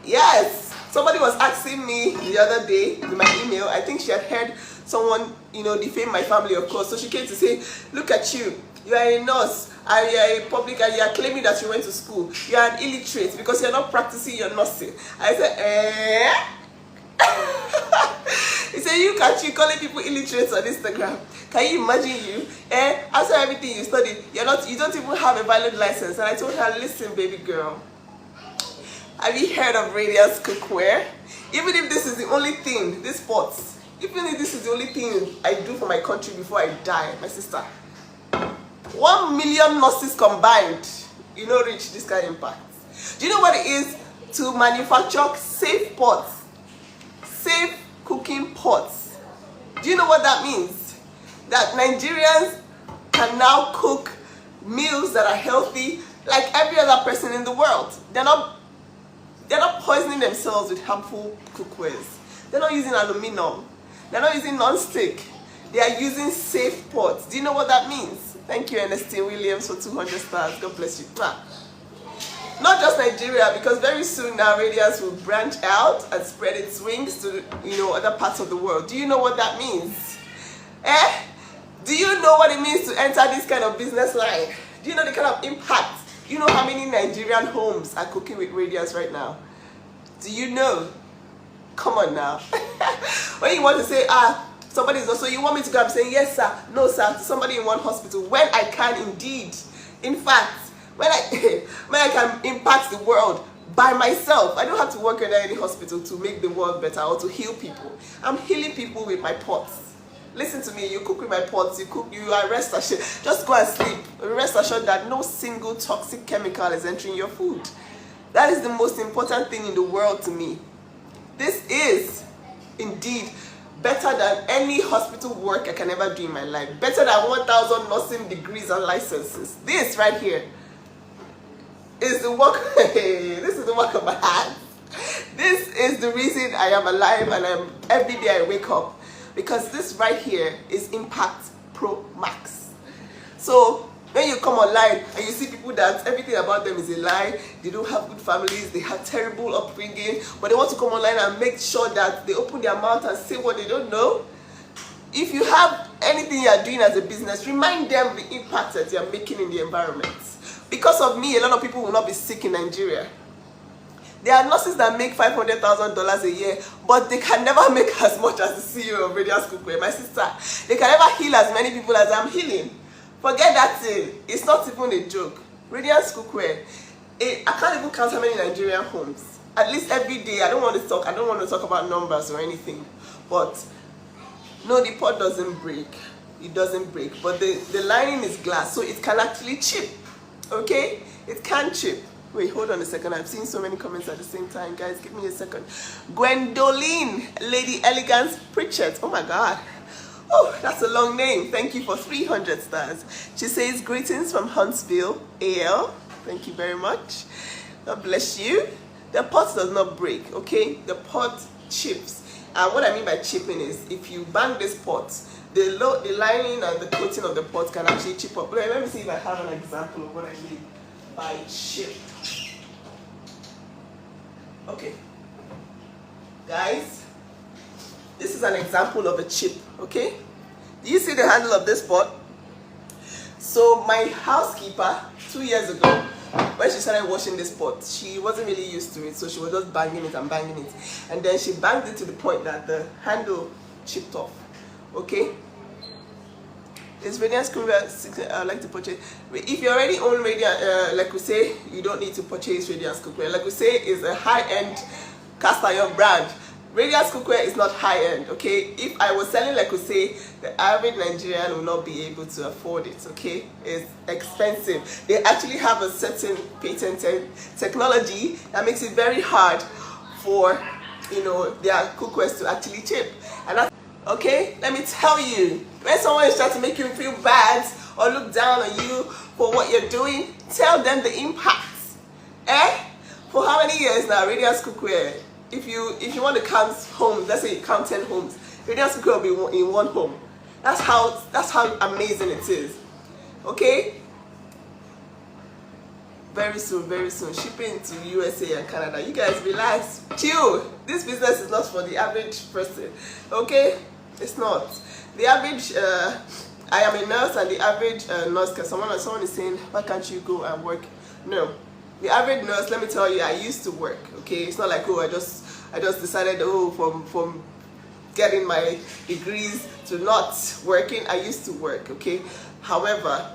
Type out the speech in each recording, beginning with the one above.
Yes, somebody was asking me the other day in my email. I think she had heard someone, defame my family, of course. So she came to say, look at you. You are a nurse, and you are a public, and you are claiming that you went to school. You are an illiterate because you are not practicing your nursing. I said, eh? He said, you calling people illiterate on Instagram. Can you imagine you? After everything you studied, you don't even have a valid license. And I told her, listen, baby girl, have you heard of Radiance cookware? Even if this is the only thing, this pots, even if this is the only thing I do for my country before I die, my sister, 1 million nurses combined, reach this kind of impact. Do you know what it is to manufacture safe pots? Safe cooking pots. Do you know what that means? That Nigerians can now cook meals that are healthy like every other person in the world. They're not poisoning themselves with harmful cookwares. They're not using aluminum. They're not using non-stick. They are using safe pots. Do you know what that means? Thank you, Ernestine Williams, for 200 stars. God bless you. Not just Nigeria, because very soon now Radiance will branch out and spread its wings to other parts of the world. Do you know what that means? Do you know what it means to enter this kind of business line? Do you know the kind of impact? Do you know how many Nigerian homes are cooking with Radiance right now? Do you know? Come on now. When you want to say, somebody is also, you want me to go and say, yes sir, no sir, to somebody in one hospital, when I can indeed, in fact, when I can impact the world by myself. I don't have to work in any hospital to make the world better or to heal people. I'm healing people with my pots. Listen to me, you cook with my pots, you are rest assured. Just go and sleep. Rest assured that no single toxic chemical is entering your food. That is the most important thing in the world to me. This is indeed better than any hospital work I can ever do in my life. Better than 1,000 nursing degrees and licenses. This right here is the work. This is the work of my hands. This is the reason I am alive, and every day I wake up, because this right here is Impact Pro Max. So when you come online and you see people that everything about them is a lie, they don't have good families, they have terrible upbringing, but they want to come online and make sure that they open their mouth and say what they don't know. If you have anything you are doing as a business, remind them the impact that you are making in the environment. Because of me, a lot of people will not be sick in Nigeria. There are nurses that make $500,000 a year, but they can never make as much as the CEO of Radiance Cookware, my sister. They can never heal as many people as I'm healing. Forget that thing. It's not even a joke. Radiance Cookware, I can't even count how many Nigerian homes. At least every day. I don't want to talk about numbers or anything. But no, the pot doesn't break. It doesn't break. But the lining is glass, so it can actually chip. Okay? It can chip. Wait, hold on a second. I'm seeing so many comments at the same time. Guys, give me a second. Gwendoline, Lady Elegance Pritchett. Oh my God. Oh, that's a long name. Thank you for 300 stars. She says, greetings from Huntsville, AL. Thank you very much. God bless you. The pot does not break, okay? The pot chips. And what I mean by chipping is, if you bang this pot, the lining and the coating of the pot can actually chip up. Let me see if I have an example of what I mean by chip. Okay. Guys, this is an example of a chip, okay? Do you see the handle of this pot? So my housekeeper, 2 years ago, when she started washing this pot, she wasn't really used to it, so she was just banging it and banging it. And then she banged it to the point that the handle chipped off, okay? It's Radiance Cookware. I like to purchase. If you already own Radiance, like we say, you don't need to purchase Radiance Cookware. Like we say, is a high-end cast iron brand. Radiance Cookware is not high-end, okay? If I was selling, like we say, the average Nigerian will not be able to afford it, okay? It's expensive. They actually have a certain patented technology that makes it very hard for, their cookwares to actually chip. And that's, okay? Let me tell you, when someone is trying to make you feel bad or look down on you for what you're doing, tell them the impact. For how many years now, Radiance Cookware, if you want to count homes, let's say you count 10 homes, Radiance Cookware will be in one home. That's how amazing it is. Okay? very soon, very soon. Shipping to USA and Canada. You guys relax, chill. This business is not for the average person, okay? It's not. The average, I am a nurse, and the average nurse, because someone is saying, why can't you go and work? No. The average nurse, let me tell you, I used to work, okay? It's not like, oh, I just decided, oh, from getting my degrees to not working. I used to work, okay? However,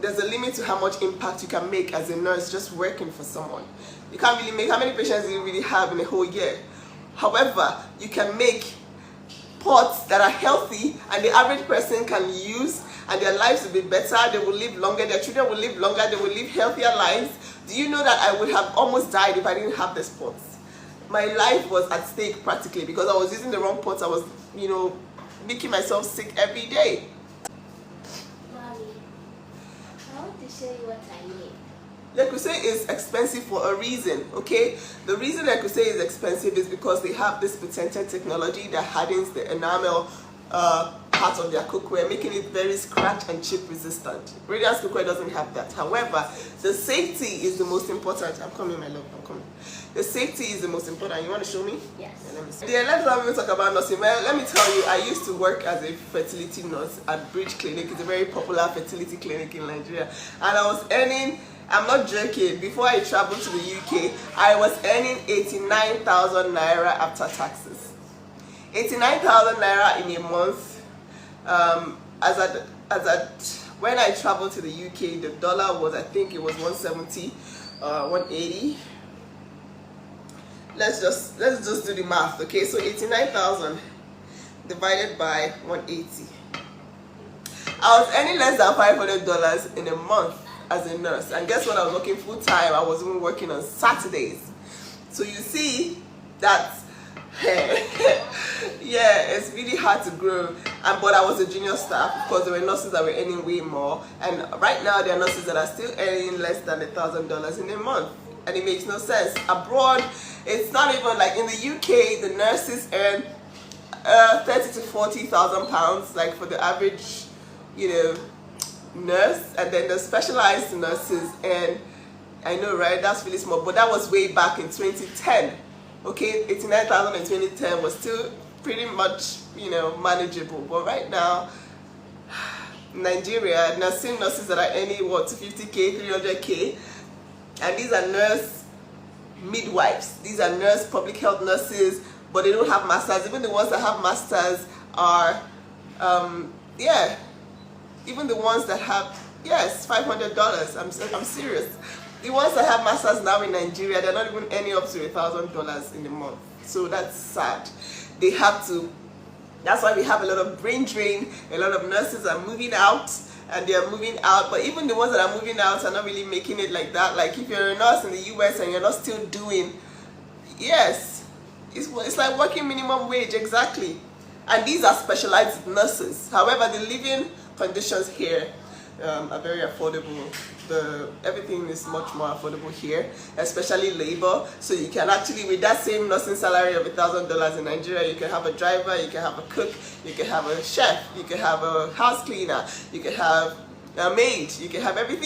there's a limit to how much impact you can make as a nurse just working for someone. You can't really make, how many patients do you really have in a whole year? However, you can make pots that are healthy and the average person can use, and their lives will be better. They will live longer, their children will live longer, they will live healthier lives. Do you know that I would have almost died if I didn't have this pots? My life was at stake practically because I was using the wrong pots. I was, making myself sick every day. Mommy, I want to show you what I made. Le Creuset is expensive for a reason, okay? The reason Le Creuset is expensive is because they have this patented technology that hardens the enamel part of their cookware, making it very scratch and chip resistant. Radiance cookware doesn't have that. However, the safety is the most important. I'm coming, my love, I'm coming. The safety is the most important. You want to show me? Yes. Yeah, let me see. Let's not even talk about nursing. Well, let me tell you, I used to work as a fertility nurse at Bridge Clinic. It's a very popular fertility clinic in Nigeria. And I was earning, I'm not joking, before I traveled to the UK, I was earning 89,000 naira after taxes. 89,000 naira in a month. When I traveled to the UK, the dollar was, I think it was 170, 180. Let's just do the math, okay? So 89,000 divided by 180. I was earning less than $500 in a month as a nurse, and guess what? I was working full time. I was even working on Saturdays. So you see that. Yeah, it's really hard to grow. But I was a junior staff. Of course, there were nurses that were earning way more, and right now there are nurses that are still earning less than $1,000 in a month, and it makes no sense. Abroad, it's not even like in the UK. The nurses earn 30 to 40,000 pounds, like for the average, nurse, and then the specialized nurses, and I know, right? That's really small, but that was way back in 2010. Okay, 89,000 in 2010 was still pretty much, manageable. But right now, Nigeria, nurses that are earning, what, 250K, 300K, and these are nurse midwives. These are nurse public health nurses, but they don't have masters. Even the ones that have masters are, even the ones that have, yes, $500. I'm serious. The ones that have masters now in Nigeria, they're not even earning up to $1,000 in a month. So that's sad. They have to, that's why we have a lot of brain drain. A lot of nurses are moving out, and they're moving out. But even the ones that are moving out are not really making it like that. Like if you're a nurse in the US and you're not still doing, yes, it's like working minimum wage, exactly. And these are specialized nurses. However, the living conditions here are very affordable. Everything is much more affordable here, especially labor. So you can actually, with that same nursing salary of $1,000 in Nigeria, you can have a driver, you can have a cook, you can have a chef, you can have a house cleaner, you can have a maid, you can have everything.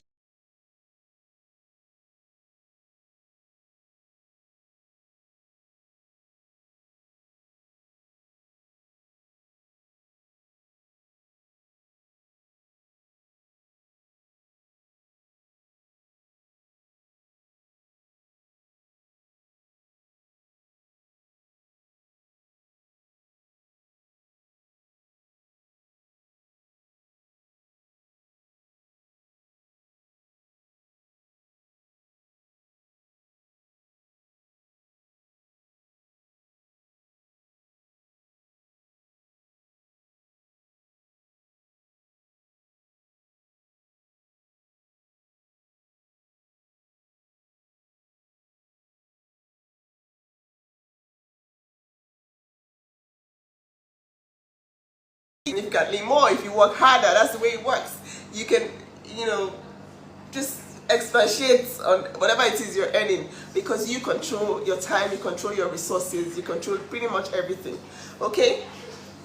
Significantly more if you work harder. That's the way it works. You can, just expatiate on whatever it is you're earning, because you control your time, you control your resources, you control pretty much everything. Okay,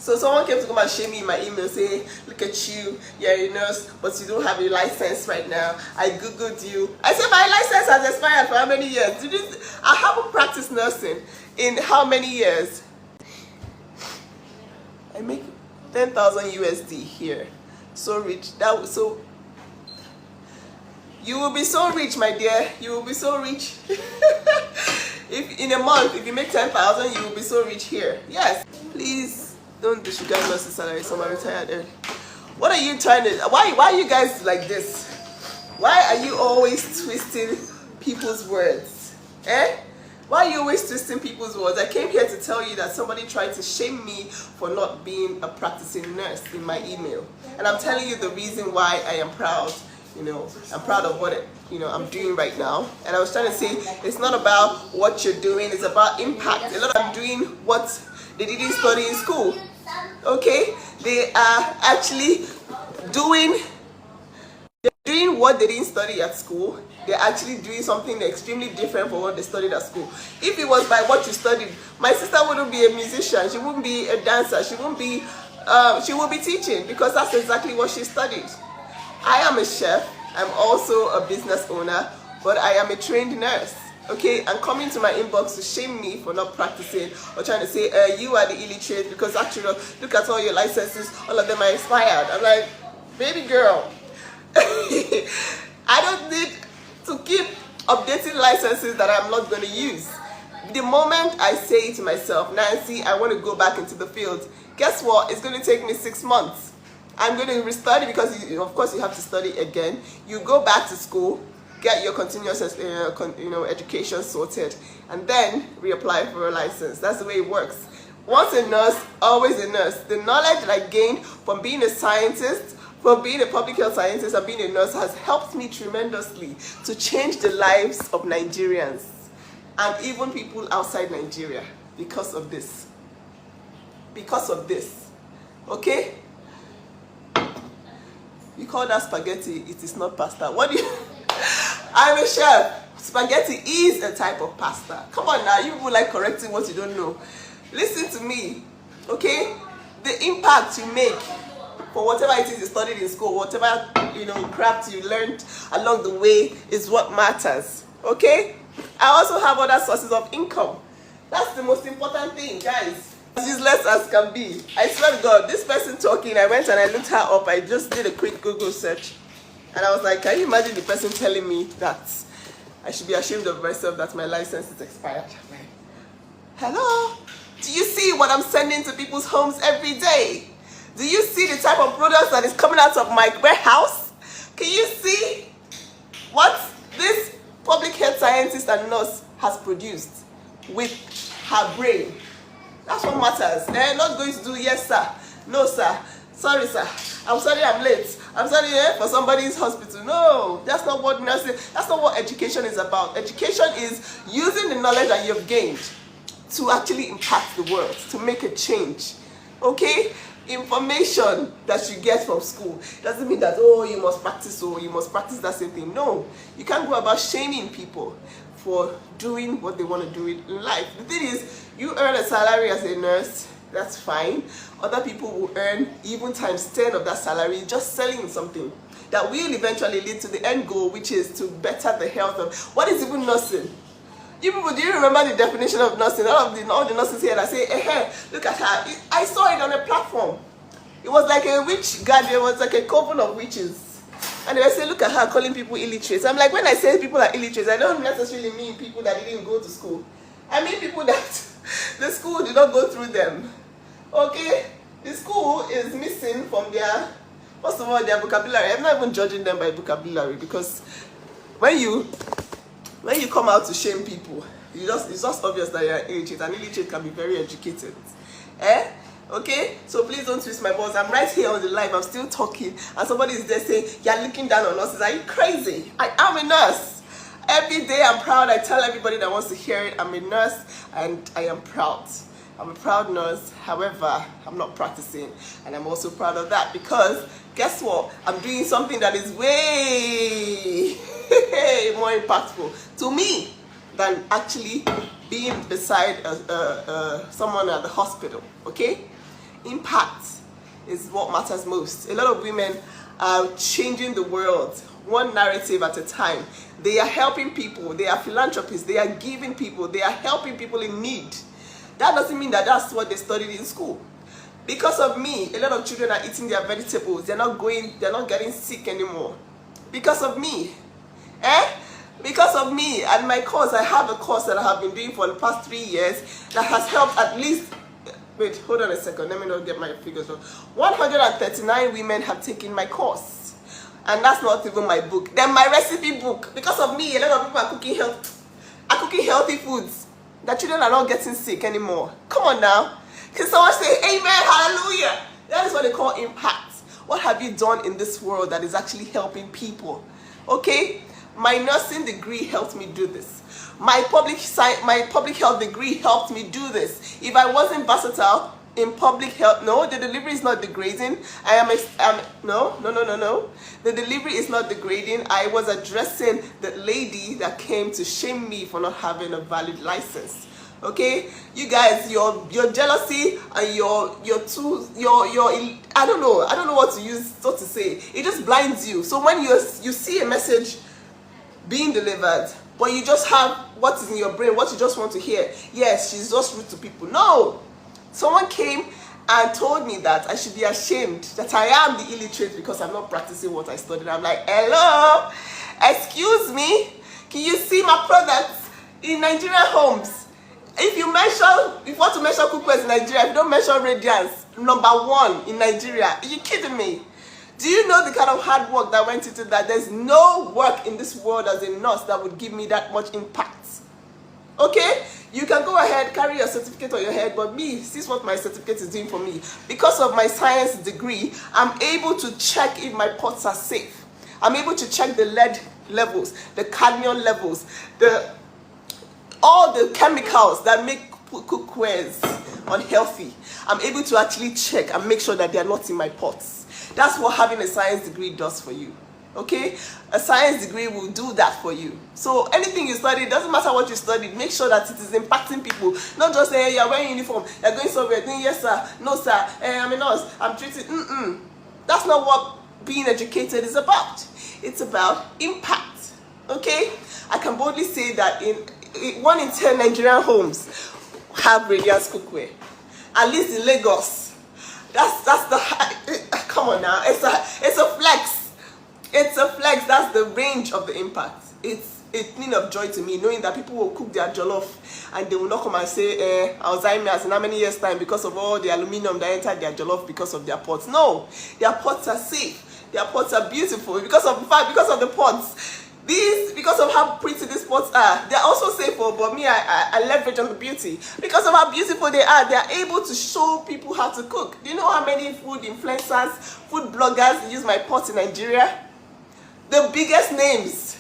So someone came to come and shame me in my email, say, look at you, you're a nurse, but you don't have a license right now. I googled you. I said my license has expired for how many years? I haven't practiced nursing in how many years? I make 10,000 USD here. So rich. So you will be so rich, my dear. You will be so rich. If in a month, if you make 10,000, you will be so rich here. Yes. Please don't disregard nurse's salary. Someone retired early. What are you trying to? Why are you guys like this? Why are you always twisting people's words? Eh? Why are you always twisting people's words? I came here to tell you that somebody tried to shame me for not being a practicing nurse in my email. And I'm telling you the reason why I am proud. You know, I'm proud of what I'm doing right now. And I was trying to say, it's not about what you're doing, it's about impact. A lot of them doing what they didn't study in school. Okay? They are actually doing what they didn't study at school. They're actually doing something extremely different from what they studied at school. If it was by what you studied, my sister wouldn't be a musician, she wouldn't be a dancer, she would be teaching, because that's exactly what she studied. I am a chef, I'm also a business owner, but I am a trained nurse. Okay, and coming to my inbox to shame me for not practicing or trying to say you are the illiterate because actually look at all your licenses, all of them are expired. I'm like, baby girl, I don't need to keep updating licenses that I'm not going to use. The moment I say to myself, Nancy, I want to go back into the field, guess what? It's going to take me 6 months. I'm going to restudy because, of course, you have to study again. You go back to school, get your continuous education sorted, and then reapply for a license. That's the way it works. Once a nurse, always a nurse. The knowledge that I gained from being a scientist, from being a public health scientist and being a nurse has helped me tremendously to change the lives of Nigerians and even people outside Nigeria because of this. Because of this. Okay? You call that spaghetti, it is not pasta. What do you... I'm a chef. Spaghetti is a type of pasta. Come on now, you people like correcting what you don't know. Listen to me, okay? The impact you make for whatever it is you studied in school, whatever craft you learned along the way is what matters, okay? I also have other sources of income. That's the most important thing, guys. As useless as can be. I swear to God, this person talking, I went and I looked her up. I just did a quick Google search. And I was like, can you imagine the person telling me that I should be ashamed of myself that my license is expired? I'm like, hello? Do you see what I'm sending to people's homes every day? Do you see the type of products that is coming out of my warehouse? Can you see what this public health scientist and nurse has produced with her brain? That's what matters. They're not going to do yes sir, no sir, sorry sir, I'm sorry I'm late, I'm sorry for somebody's hospital. No, that's not what nursing, that's not what education is about. Education is using the knowledge that you've gained to actually impact the world, to make a change. Okay? Information that you get from school doesn't mean that, oh, you must practice that same thing. No, you can't go about shaming people for doing what they want to do in life. The thing is, you earn a salary as a nurse, that's fine. Other people will earn even times 10 of that salary just selling something that will eventually lead to the end goal, which is to better the health of, what is even nursing? You people, do you remember the definition of nursing? All the nurses here that say, hey, look at her. I saw it on a platform. It was like a witch garden. It was like a coven of witches. And they say, look at her calling people illiterate. I'm like, when I say people are illiterate, I don't necessarily mean people that didn't go to school. I mean people that the school did not go through them. Okay? The school is missing from their, first of all, their vocabulary. I'm not even judging them by vocabulary, because when you come out to shame people, it's just obvious that you're illiterate, and illiterate can be very educated. Okay, so please don't twist my balls. I'm right here on the live, I'm still talking, and somebody is there saying, you're looking down on nurses. Are you crazy? I am a nurse. Every day I'm proud. I tell everybody that wants to hear it, I'm a nurse and I am proud. I'm a proud nurse. However, I'm not practicing, and I'm also proud of that, because guess what? I'm doing something that is way more impactful to me than actually being beside someone at the hospital. Okay? Impact is what matters most. A lot of women are changing the world one narrative at a time. They are helping people. They are philanthropists. They are giving people. They are helping people in need. That doesn't mean that that's what they studied in school. Because of me, a lot of children are eating their vegetables. They're not getting sick anymore. Because of me. Because of me and my course. I have a course that I have been doing for the past 3 years that has helped at least, wait, hold on a second, let me not get my figures wrong. 139 women have taken my course. And that's not even my book. Then my recipe book. Because of me, a lot of people are cooking healthy foods. The children are not getting sick anymore. Come on now. Can someone say amen, hallelujah? That is what they call impact. What have you done in this world that is actually helping people? Okay? My nursing degree helped me do this. My public health degree helped me do this. If I wasn't versatile in public health, no, the delivery is not degrading. No. The delivery is not degrading. I was addressing the lady that came to shame me for not having a valid license. Okay, you guys, your jealousy and your I don't know what to say. It just blinds you. So when you see a message being delivered, but you just have what is in your brain, what you just want to hear. Yes, she's just rude to people. No, someone came and told me that I should be ashamed that I am the illiterate because I'm not practicing what I studied. I'm like, hello, excuse me, can you see my products in Nigerian homes? If you want to mention cookwares in Nigeria, if you don't mention Radiance, #1 in Nigeria, are you kidding me? Do you know the kind of hard work that went into that? There's no work in this world as a nurse that would give me that much impact. Okay? You can go ahead, carry your certificate on your head, but me, this is what my certificate is doing for me. Because of my science degree, I'm able to check if my pots are safe. I'm able to check the lead levels, the cadmium levels, all the chemicals that make cookwares unhealthy. I'm able to actually check and make sure that they are not in my pots. That's what having a science degree does for you. Okay? A science degree will do that for you. So anything you study, it doesn't matter what you studied, make sure that it is impacting people. Not just say, hey, you're wearing uniform, you're going somewhere, doing yes sir, no sir, I'm a nurse, I'm treating, That's not what being educated is about. It's about impact. Okay? I can boldly say that 1 in 10 Nigerian homes have Radiance cookware. At least in Lagos. That's the come on now. It's a flex. It's a flex. That's the range of the impact. It's a thing of joy to me knowing that people will cook their jollof and they will not come and say Alzheimer's in how many years time because of all the aluminum that entered their jollof because of their pots. No, their pots are safe. Their pots are beautiful because of the pots. Because of how pretty these pots are, they're also safe, but me, I leverage on the beauty. Because of how beautiful they are, they're able to show people how to cook. Do you know how many food influencers, food bloggers use my pots in Nigeria? The biggest names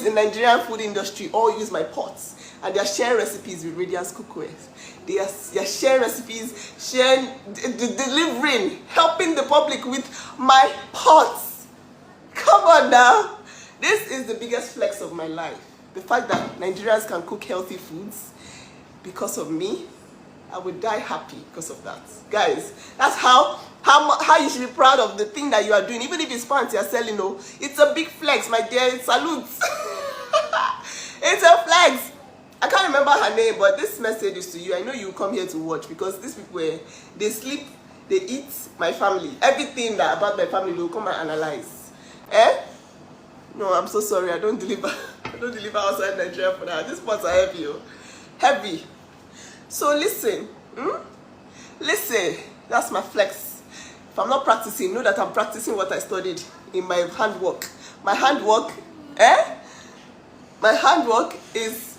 in Nigerian food industry all use my pots. And they're sharing recipes with Radiance cookware. They're sharing recipes, delivering, helping the public with my pots. Come on now. This is the biggest flex of my life. The fact that Nigerians can cook healthy foods because of me, I would die happy because of that. Guys, that's how you should be proud of the thing that you are doing. Even if it's pants you're selling, it's a big flex, my dear. Salutes. It's a flex. I can't remember her name, but this message is to you. I know you come here to watch because these people, they sleep, they eat my family. Everything about my family, they'll come and analyze. No, I'm so sorry. I don't deliver outside Nigeria for that. These pots are heavy. Heavy. So listen. Listen. That's my flex. If I'm not practicing, know that I'm practicing what I studied in my handwork. My handwork, My handwork is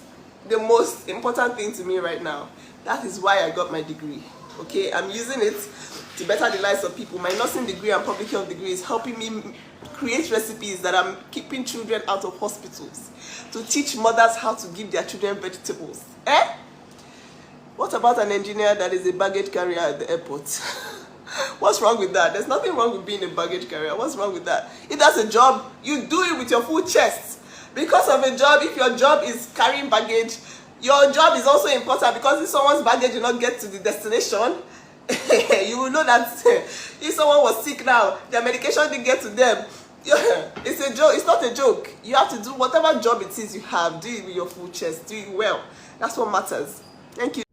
the most important thing to me right now. That is why I got my degree. Okay? I'm using it to better the lives of people. My nursing degree and public health degree is helping me create recipes that are keeping children out of hospitals, to teach mothers how to give their children vegetables. What about an engineer that is a baggage carrier at the airport? What's wrong with that? There's nothing wrong with being a baggage carrier. What's wrong with that? If that's a job, you do it with your full chest. Because of a job, if your job is carrying baggage, your job is also important because if someone's baggage will not get to the destination, you will know that if someone was sick now, their medication didn't get to them. It's a joke. It's not a joke. You have to do whatever job it is you have. Do it with your full chest. Do it well. That's what matters. Thank you.